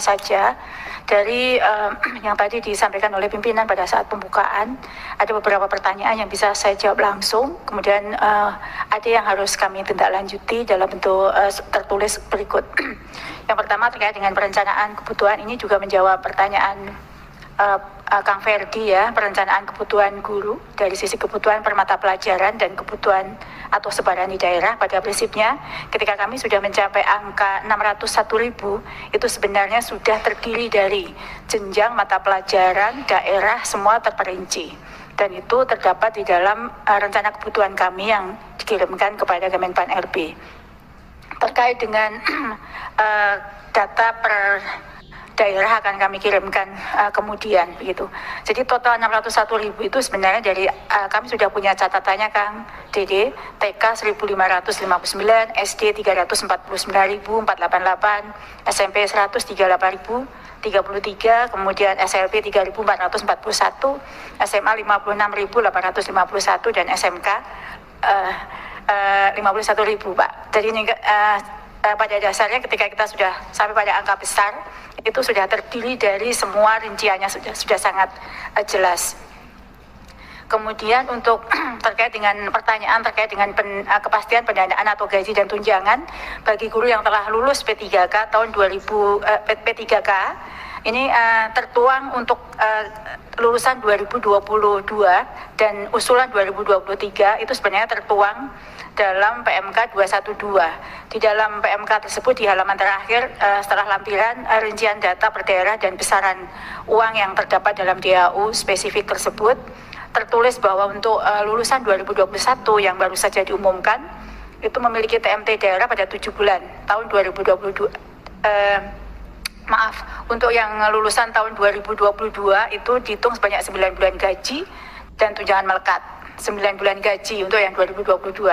saja dari yang tadi disampaikan oleh pimpinan pada saat pembukaan. Ada beberapa pertanyaan yang bisa saya jawab langsung, kemudian ada yang harus kami tindak lanjuti dalam bentuk tertulis berikut. Yang pertama terkait dengan perencanaan kebutuhan, ini juga menjawab pertanyaan Kang Ferdi ya, perencanaan kebutuhan guru dari sisi kebutuhan per mata pelajaran dan kebutuhan atau sebaran di daerah. Pada prinsipnya ketika kami sudah mencapai angka 601.000, itu sebenarnya sudah terdiri dari jenjang mata pelajaran, daerah, semua terperinci, dan itu terdapat di dalam rencana kebutuhan kami yang dikirimkan kepada Kemenpan RB. Terkait dengan data per daerah akan kami kirimkan kemudian begitu. Jadi total 601.000 itu sebenarnya dari kami sudah punya catatannya Kang DD, TK 1.559, SD 349.488, SMP 138.033, kemudian SLB 3.441, SMA 56.851 dan SMK 51.000 Pak. Jadi ini pada dasarnya ketika kita sudah sampai pada angka besar, itu sudah terdiri dari semua rinciannya sudah sangat jelas. Kemudian untuk terkait dengan pertanyaan terkait dengan kepastian pendanaan atau gaji dan tunjangan bagi guru yang telah lulus P3K tahun 2000 P3K ini tertuang untuk lulusan 2022 dan usulan 2023 itu sebenarnya tertuang dalam PMK 212. Di dalam PMK tersebut di halaman terakhir setelah lampiran rincian data per daerah dan besaran uang yang terdapat dalam DAU spesifik tersebut tertulis bahwa untuk lulusan 2021 yang baru saja diumumkan itu memiliki TMT daerah pada 7 bulan tahun 2022. Untuk yang lulusan tahun 2022 itu dihitung sebanyak 9 bulan gaji dan tunjangan melekat 9 bulan gaji untuk yang 2022.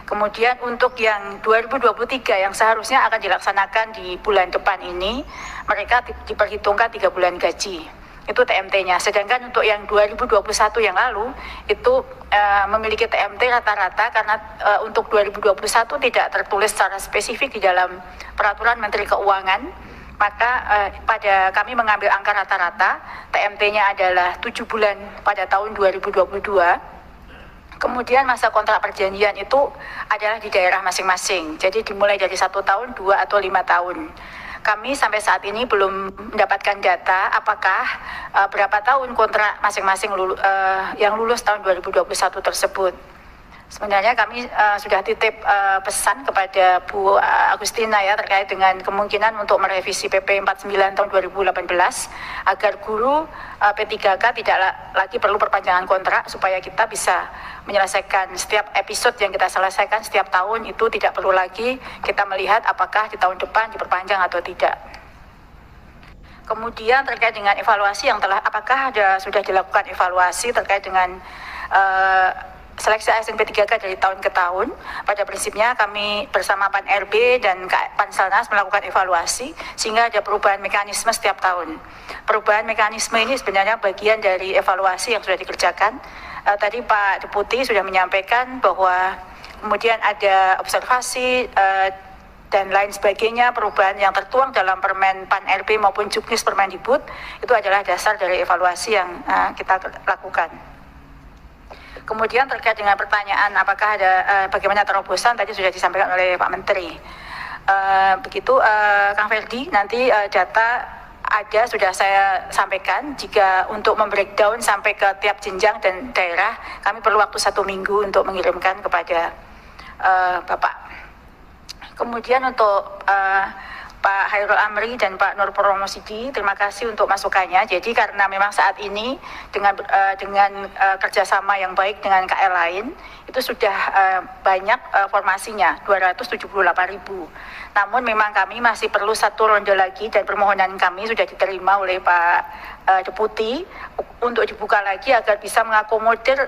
Kemudian untuk yang 2023 yang seharusnya akan dilaksanakan di bulan depan ini, mereka diperhitungkan 3 bulan gaji. Itu TMT-nya. Sedangkan untuk yang 2021 yang lalu itu memiliki TMT rata-rata karena untuk 2021 tidak tertulis secara spesifik di dalam peraturan Menteri Keuangan, maka pada kami mengambil angka rata-rata, TMT-nya adalah 7 bulan pada tahun 2022. Kemudian masa kontrak perjanjian itu adalah di daerah masing-masing. Jadi dimulai dari 1 tahun, 2 atau 5 tahun. Kami sampai saat ini belum mendapatkan data apakah berapa tahun kontrak masing-masing yang lulus tahun 2021 tersebut. Sebenarnya kami sudah titip pesan kepada Bu Agustina ya terkait dengan kemungkinan untuk merevisi PP 49 tahun 2018 agar guru P3K tidak lagi perlu perpanjangan kontrak supaya kita bisa menyelesaikan setiap episode yang kita selesaikan setiap tahun itu tidak perlu lagi kita melihat apakah di tahun depan diperpanjang atau tidak. Kemudian terkait dengan evaluasi yang apakah sudah dilakukan evaluasi terkait dengan seleksi ASN P3K dari tahun ke tahun. Pada prinsipnya kami bersama Pan RB dan Panselnas melakukan evaluasi sehingga ada perubahan mekanisme setiap tahun. Perubahan mekanisme ini sebenarnya bagian dari evaluasi yang sudah dikerjakan. Tadi Pak Deputi sudah menyampaikan bahwa kemudian ada observasi dan lain sebagainya, perubahan yang tertuang dalam Permen Pan RB maupun Juknis Permendikbud itu adalah dasar dari evaluasi yang kita lakukan. Kemudian terkait dengan pertanyaan apakah ada bagaimana terobosan tadi sudah disampaikan oleh Pak Menteri. Kang Ferdi, nanti data ada sudah saya sampaikan. Jika untuk membreakdown sampai ke tiap jenjang dan daerah, kami perlu waktu 1 minggu untuk mengirimkan kepada Bapak. Kemudian untuk Pak Hairul Amri dan Pak Nur Promosidi, terima kasih untuk masukannya. Jadi karena memang saat ini dengan kerjasama yang baik dengan KL lain, itu sudah banyak formasinya, 278.000. Namun memang kami masih perlu 1 ronde lagi dan permohonan kami sudah diterima oleh Pak Deputi untuk dibuka lagi agar bisa mengakomodir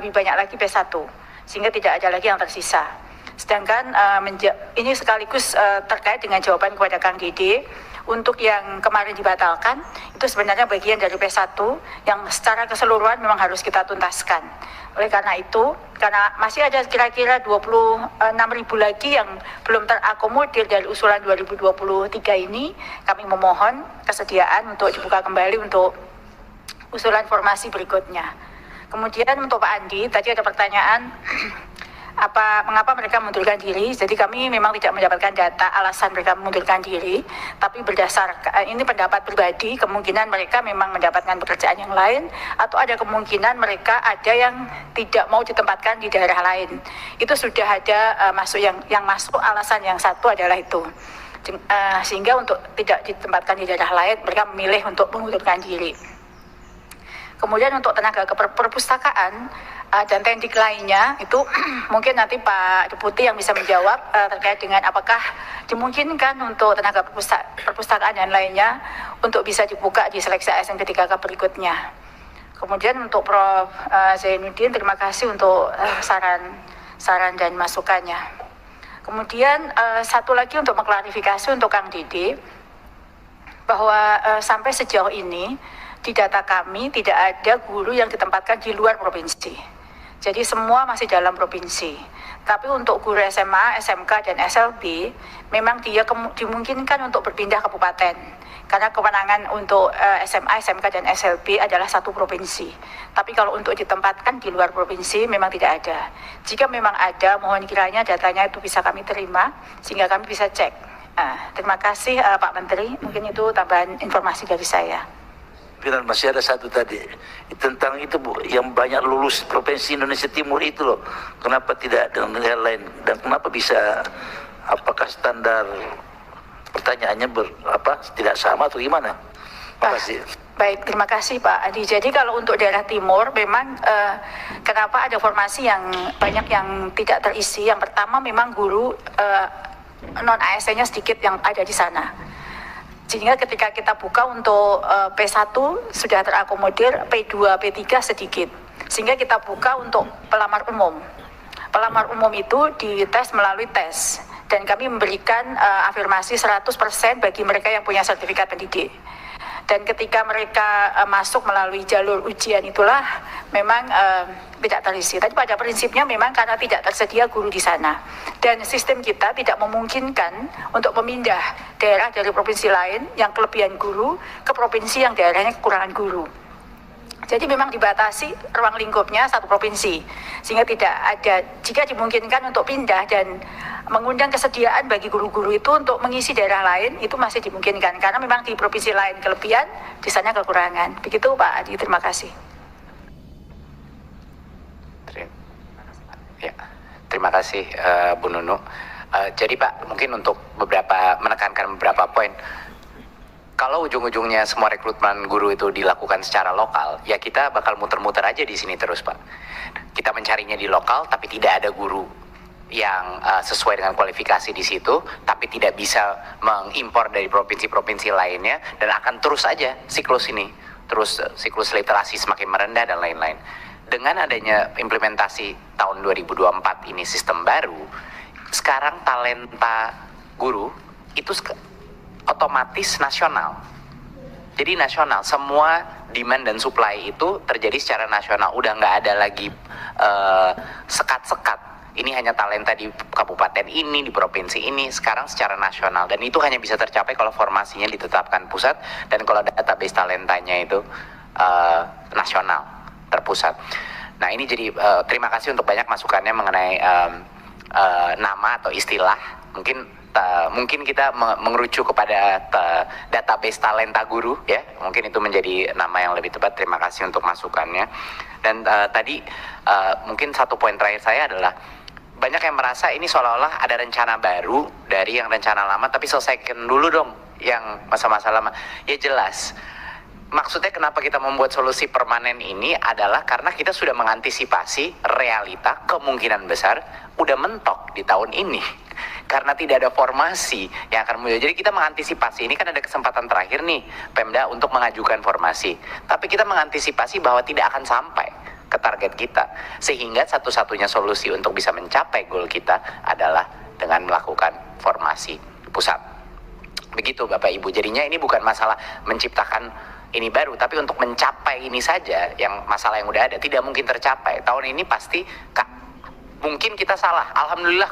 lebih banyak lagi P1, sehingga tidak ada lagi yang tersisa. Sedangkan ini sekaligus terkait dengan jawaban kepada Kang Dede. Untuk yang kemarin dibatalkan, itu sebenarnya bagian dari P1 yang secara keseluruhan memang harus kita tuntaskan. Oleh karena itu, karena masih ada kira-kira 26.000 lagi yang belum terakomodir dari usulan 2023 ini, kami memohon kesediaan untuk dibuka kembali untuk usulan formasi berikutnya. Kemudian untuk Pak Andi, tadi ada pertanyaan, mengapa mereka mengundurkan diri. Jadi kami memang tidak mendapatkan data alasan mereka mengundurkan diri, tapi berdasarkan ini pendapat pribadi, kemungkinan mereka memang mendapatkan pekerjaan yang lain, atau ada kemungkinan mereka ada yang tidak mau ditempatkan di daerah lain. Itu sudah ada masuk yang masuk alasan yang satu adalah itu. Sehingga untuk tidak ditempatkan di daerah lain, mereka memilih untuk mengundurkan diri. Kemudian untuk tenaga perpustakaan dan tendik lainnya itu mungkin nanti Pak Deputi yang bisa menjawab terkait dengan apakah dimungkinkan untuk tenaga perpustakaan dan lainnya untuk bisa dibuka di seleksi ASN P3K berikutnya. Kemudian untuk Prof. Zainuddin, terima kasih untuk saran dan masukannya. Kemudian satu lagi untuk mengklarifikasi untuk Kang Dede bahwa sampai sejauh ini di data kami tidak ada guru yang ditempatkan di luar provinsi. Jadi semua masih dalam provinsi. Tapi untuk guru SMA, SMK, dan SLB, memang dia dimungkinkan untuk berpindah kabupaten. Karena kewenangan untuk SMA, SMK, dan SLB adalah satu provinsi. Tapi kalau untuk ditempatkan di luar provinsi, memang tidak ada. Jika memang ada, mohon kiranya datanya itu bisa kami terima, sehingga kami bisa cek. Terima kasih Pak Menteri, mungkin itu tambahan informasi dari saya. Dan masih ada satu tadi tentang itu Bu, yang banyak lulus Provinsi Indonesia Timur itu loh, kenapa tidak dengan negara lain dan kenapa bisa, apakah standar pertanyaannya tidak sama atau gimana? Terima kasih. Baik, terima kasih Pak Adi. Jadi kalau untuk daerah timur memang kenapa ada formasi yang banyak yang tidak terisi? Yang pertama memang guru non ASN-nya sedikit yang ada di sana. Sehingga ketika kita buka untuk P1 sudah terakomodir, P2, P3 sedikit. Sehingga kita buka untuk pelamar umum. Pelamar umum itu dites melalui tes. Dan kami memberikan afirmasi 100% bagi mereka yang punya sertifikat pendidik. Dan ketika mereka masuk melalui jalur ujian itulah memang tidak terisi. Tapi pada prinsipnya memang karena tidak tersedia guru di sana. Dan sistem kita tidak memungkinkan untuk memindah daerah dari provinsi lain yang kelebihan guru ke provinsi yang daerahnya kekurangan guru. Jadi memang dibatasi ruang lingkupnya satu provinsi. Sehingga tidak ada, jika dimungkinkan untuk pindah dan mengundang kesediaan bagi guru-guru itu untuk mengisi daerah lain, itu masih dimungkinkan. Karena memang di provinsi lain kelebihan, di sana kekurangan. Begitu Pak Adi, terima kasih. Terima kasih Bu Nunu. Jadi Pak, mungkin untuk menekankan beberapa poin. Kalau ujung-ujungnya semua rekrutmen guru itu dilakukan secara lokal, ya kita bakal muter-muter aja di sini terus Pak. Kita mencarinya di lokal, tapi tidak ada guru yang sesuai dengan kualifikasi di situ, tapi tidak bisa mengimpor dari provinsi-provinsi lainnya, dan akan terus aja siklus ini, terus siklus literasi semakin merendah dan lain-lain. Dengan adanya implementasi tahun 2024 ini sistem baru, sekarang talenta guru itu otomatis nasional. Jadi nasional, semua demand dan supply itu terjadi secara nasional. Udah nggak ada lagi sekat-sekat. Ini hanya talenta di kabupaten ini, di provinsi ini. Sekarang secara nasional. Dan itu hanya bisa tercapai kalau formasinya ditetapkan pusat. Dan kalau database talentanya itu nasional, terpusat. Nah ini jadi terima kasih untuk banyak masukannya mengenai nama atau istilah. Mungkin kita mengerucut kepada database talenta guru ya, mungkin itu menjadi nama yang lebih tepat. Terima kasih untuk masukannya. Dan tadi mungkin satu poin terakhir saya adalah banyak yang merasa ini seolah-olah ada rencana baru dari yang rencana lama, tapi selesaikan dulu dong yang masa-masa lama. Ya jelas. Maksudnya kenapa kita membuat solusi permanen ini adalah karena kita sudah mengantisipasi realita kemungkinan besar udah mentok di tahun ini. Karena tidak ada formasi yang akan muncul. Jadi kita mengantisipasi, ini kan ada kesempatan terakhir nih Pemda untuk mengajukan formasi. Tapi kita mengantisipasi bahwa tidak akan sampai. ke target kita. Sehingga satu-satunya solusi untuk bisa mencapai goal kita adalah dengan melakukan formasi pusat. Begitu Bapak Ibu. Jadinya ini bukan masalah menciptakan ini baru, tapi untuk mencapai ini saja, yang masalah yang udah ada tidak mungkin tercapai. Tahun ini pasti mungkin kita salah. Alhamdulillah